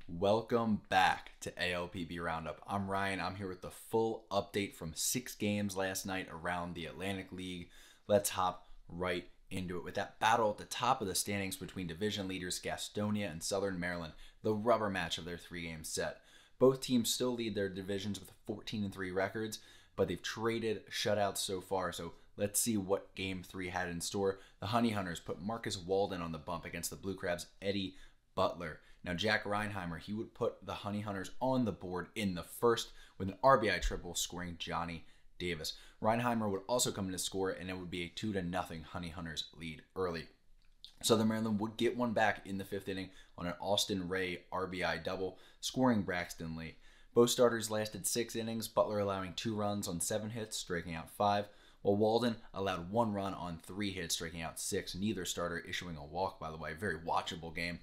Welcome back to ALPB Roundup. I'm Ryan. I'm here with the full update from 6 games last night around the Atlantic League. Let's hop right into it with that battle at the top of the standings between division leaders Gastonia and Southern Maryland, the rubber match of their 3-game set. Both teams still lead their divisions with 14-3 records, but they've traded shutouts so far, so let's see what Game 3 had in store. The Honey Hunters put Marcus Walden on the bump against the Blue Crabs' Eddie Butler. Now, Jack Reinheimer, he would put the Honey Hunters on the board in the first with an RBI triple, scoring Johnny Davis. Reinheimer would also come in to score, and it would be a 2-0 Honey Hunters lead early. Southern Maryland would get one back in the 5th inning on an Austin Ray RBI double, scoring Braxton Lee. Both starters lasted 6 innings, Butler allowing 2 runs on 7 hits, striking out 5, while Walden allowed 1 run on 3 hits, striking out 6, neither starter issuing a walk, by the way. Very watchable game.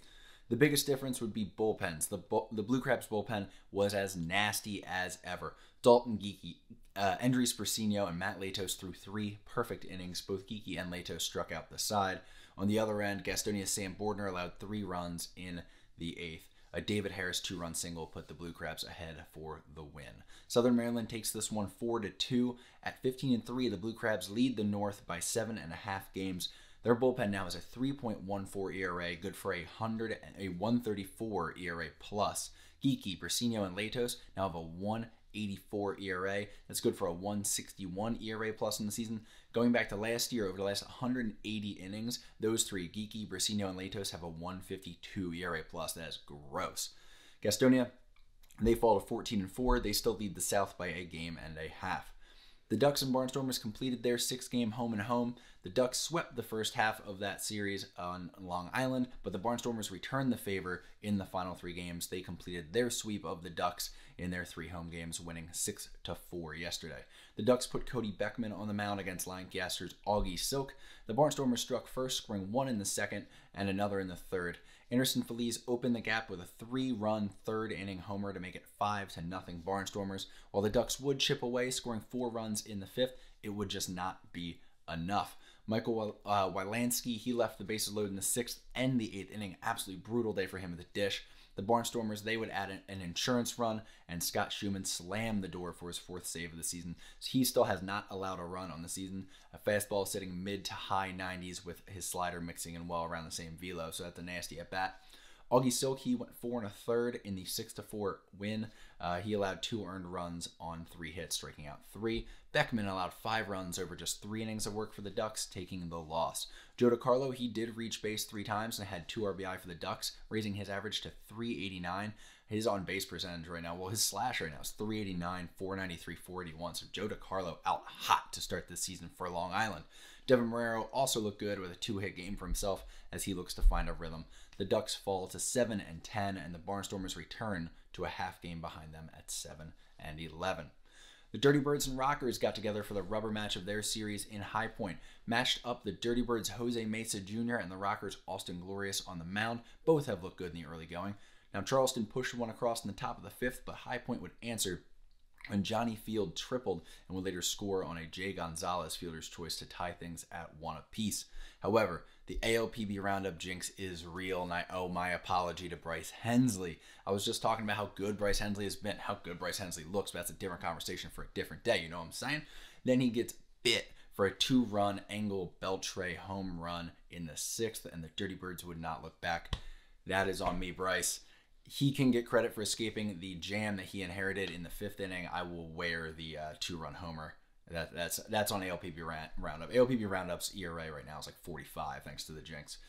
The biggest difference would be bullpens. The Blue Crabs bullpen was as nasty as ever. Dalton Geeky, Endries Persino, and Matt Latos threw 3 perfect innings. Both Geeky and Latos struck out the side. On the other end, Gastonia's Sam Bordner allowed 3 runs in the 8th. A David Harris 2-run single put the Blue Crabs ahead for the win. Southern Maryland takes this one 4-2. At 15-3, the Blue Crabs lead the North by 7.5 games. Their bullpen now is a 3.14 ERA, good for a 134 ERA plus. Geeky, Persino, and Latos now have a 184 ERA. That's good for a 161 ERA plus in the season. Going back to last year, over the last 180 innings, those 3, Geeky, Persino, and Latos, have a 152 ERA plus. That is gross. Gastonia, they fall to 14-4. They still lead the South by a game and a half. The Ducks and Barnstormers completed their 6-game home and home. The Ducks swept the first half of that series on Long Island, but the Barnstormers returned the favor in the final 3 games. They completed their sweep of the Ducks in their 3 home games, winning 6-4 yesterday. The Ducks put Cody Beckman on the mound against Lancaster's Augie Silk. The Barnstormers struck first, scoring 1 in the 2nd and another in the 3rd. Anderson Feliz opened the gap with a 3-run 3rd-inning homer to make it 5-0 Barnstormers. While the Ducks would chip away, scoring 4 runs in the 5th, it would just not be enough. Michael Wilansky, he left the bases loaded in the 6th and the 8th inning. Absolutely brutal day for him at the dish. The Barnstormers, they would add an insurance run, and Scott Schumann slammed the door for his 4th save of the season. So he still has not allowed a run on the season. A fastball sitting mid to high 90s with his slider mixing in well around the same velo, so that's a nasty at-bat. Augie Silk, he went 4 1/3 in the 6-4 win. He allowed 2 earned runs on 3 hits, striking out 3. Beckman allowed 5 runs over just 3 innings of work for the Ducks, taking the loss. Joe DiCarlo, he did reach base 3 times and had 2 RBI for the Ducks, raising his average to .389. His on-base percentage right now, well, his slash right now is .389, .493, .481. So Joe DiCarlo out hot to start this season for Long Island. Devin Marrero also looked good with a 2-hit game for himself as he looks to find a rhythm. The Ducks fall to 7-10, and the Barnstormers return to a half game behind them at 7-11. The Dirty Birds and Rockers got together for the rubber match of their series in High Point. Matched up the Dirty Birds' Jose Mesa Jr. and the Rockers' Austin Glorious on the mound. Both have looked good in the early going. Now, Charleston pushed one across in the top of the 5th, but High Point would answer when Johnny Field tripled and would later score on a Jay Gonzalez fielder's choice to tie things at 1 apiece. However, the ALPB Roundup jinx is real, and I owe my apology to Bryce Hensley. I was just talking about how good Bryce Hensley has been, how good Bryce Hensley looks, but that's a different conversation for a different day, you know what I'm saying? Then he gets bit for a 2-run Engel Beltre home run in the 6th, and the Dirty Birds would not look back. That is on me, Bryce. He can get credit for escaping the jam that he inherited in the 5th inning. I will wear the 2-run homer. That's on ALPB Roundup. ALPB Roundup's ERA right now is like 45 thanks to the jinx.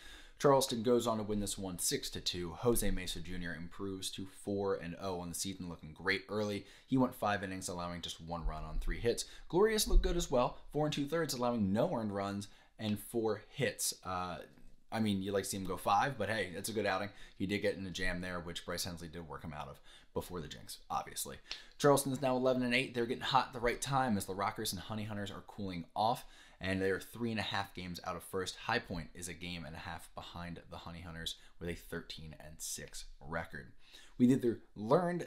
Charleston goes on to win this one 6-2. Jose Mesa Jr. improves to 4-0 on the season, looking great early. He went 5 innings, allowing just 1 run on 3 hits. Glorious looked good as well, 4 2/3, allowing no earned runs and 4 hits. I mean, you like to see him go 5, but hey, it's a good outing. He did get in a jam there, which Bryce Hensley did work him out of before the jinx, obviously. Charleston is now 11-8. They're getting hot at the right time as the Rockers and Honey Hunters are cooling off, and they are 3.5 games out of first. High Point is a game and a half behind the Honey Hunters with a 13-6 record. We have either learned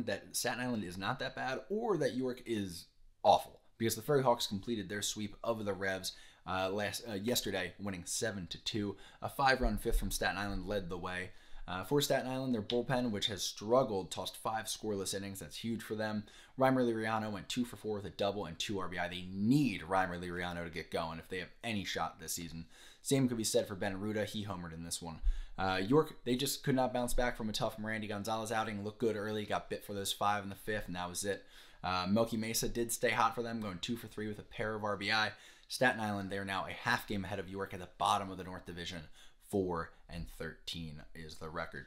that Staten Island is not that bad or that York is awful, because the FerryHawks completed their sweep of the Revs yesterday, winning 7-2. A 5-run 5th from Staten Island led the way. For Staten Island, their bullpen, which has struggled, tossed 5 scoreless innings. That's huge for them. Reimer Liriano went 2 for 4 with a double and 2 RBI. They need Reimer Liriano to get going if they have any shot this season. Same could be said for Ben Arruda. He homered in this one. York, they just could not bounce back from a tough Randy Gonzalez outing. Looked good early, got bit for those 5 in the 5th, and that was it. Milky Mesa did stay hot for them, going 2 for 3 with a pair of RBI. Staten Island, they are now a half game ahead of York at the bottom of the North Division. 4-13 is the record.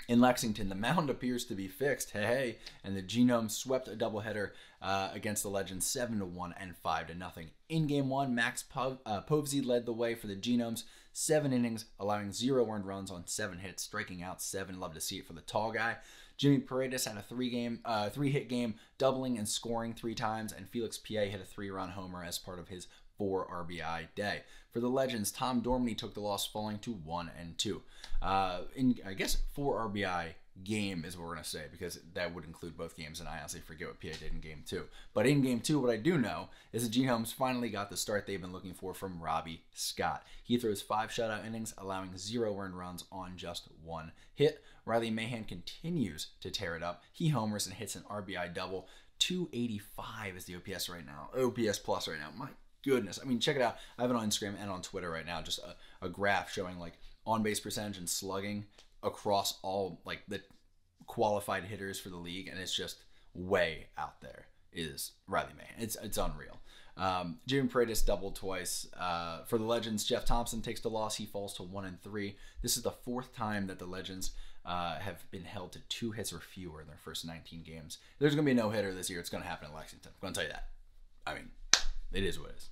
In Lexington, the mound appears to be fixed. Hey, and the Genomes swept a doubleheader against the Legends 7-1 and 5-0. In Game 1, Max Povsey led the way for the Genomes. 7 innings, allowing 0 earned runs on 7 hits, striking out 7. Love to see it for the tall guy. Jimmy Paredes had a 3-hit game, doubling and scoring 3 times, and Felix Pie hit a 3-run homer as part of his 4 RBI day. For the Legends, Tom Dormany took the loss, falling to 1-2. In, I guess, 4 RBI game is what we're going to say, because that would include both games, and I honestly forget what PA did in Game 2. But in Game 2, what I do know is the Genomes finally got the start they've been looking for from Robbie Scott. He throws 5 shutout innings, allowing 0 earned runs on just 1 hit. Riley Mahan continues to tear it up. He homers and hits an RBI double. 285 is the OPS right now. OPS plus right now. My goodness. I mean, check it out. I have it on Instagram and on Twitter right now. Just a graph showing like on-base percentage and slugging across all like the qualified hitters for the league, and it's just way out there is Riley Mahan. It's unreal. Jimmy Paredes doubled twice. For the Legends, Jeff Thompson takes the loss. He falls to 1-3. This is the 4th time that the Legends have been held to 2 hits or fewer in their first 19 games. There's going to be a no-hitter this year. It's going to happen in Lexington. I'm going to tell you that. I mean, it is what it is.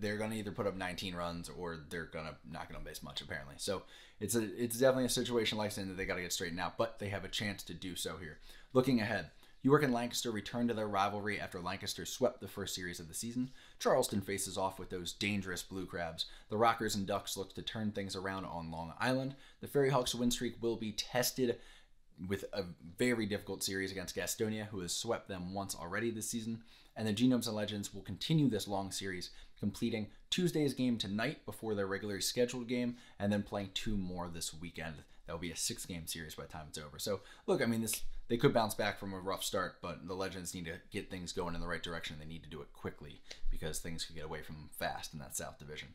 They're going to either put up 19 runs or they're going to not get on base much, apparently. So it's definitely a situation like Staten that they got to get straightened out, but they have a chance to do so here. Looking ahead, York and Lancaster return to their rivalry after Lancaster swept the first series of the season. Charleston faces off with those dangerous Blue Crabs. The Rockers and Ducks look to turn things around on Long Island. The FerryHawks win streak will be tested with a very difficult series against Gastonia, who has swept them once already this season. And the Genomes and Legends will continue this long series, completing Tuesday's game tonight before their regularly scheduled game, and then playing 2 more this weekend. That will be a 6-game series by the time it's over. So, look, I mean, they could bounce back from a rough start, but the Legends need to get things going in the right direction. They need to do it quickly because things could get away from them fast in that South Division.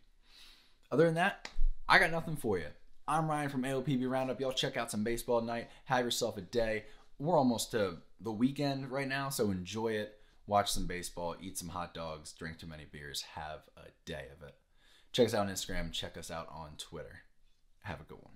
Other than that, I got nothing for you. I'm Ryan from AOPB Roundup. Y'all check out some baseball tonight. Have yourself a day. We're almost to the weekend right now, so enjoy it. Watch some baseball, eat some hot dogs, drink too many beers, have a day of it. Check us out on Instagram, check us out on Twitter. Have a good one.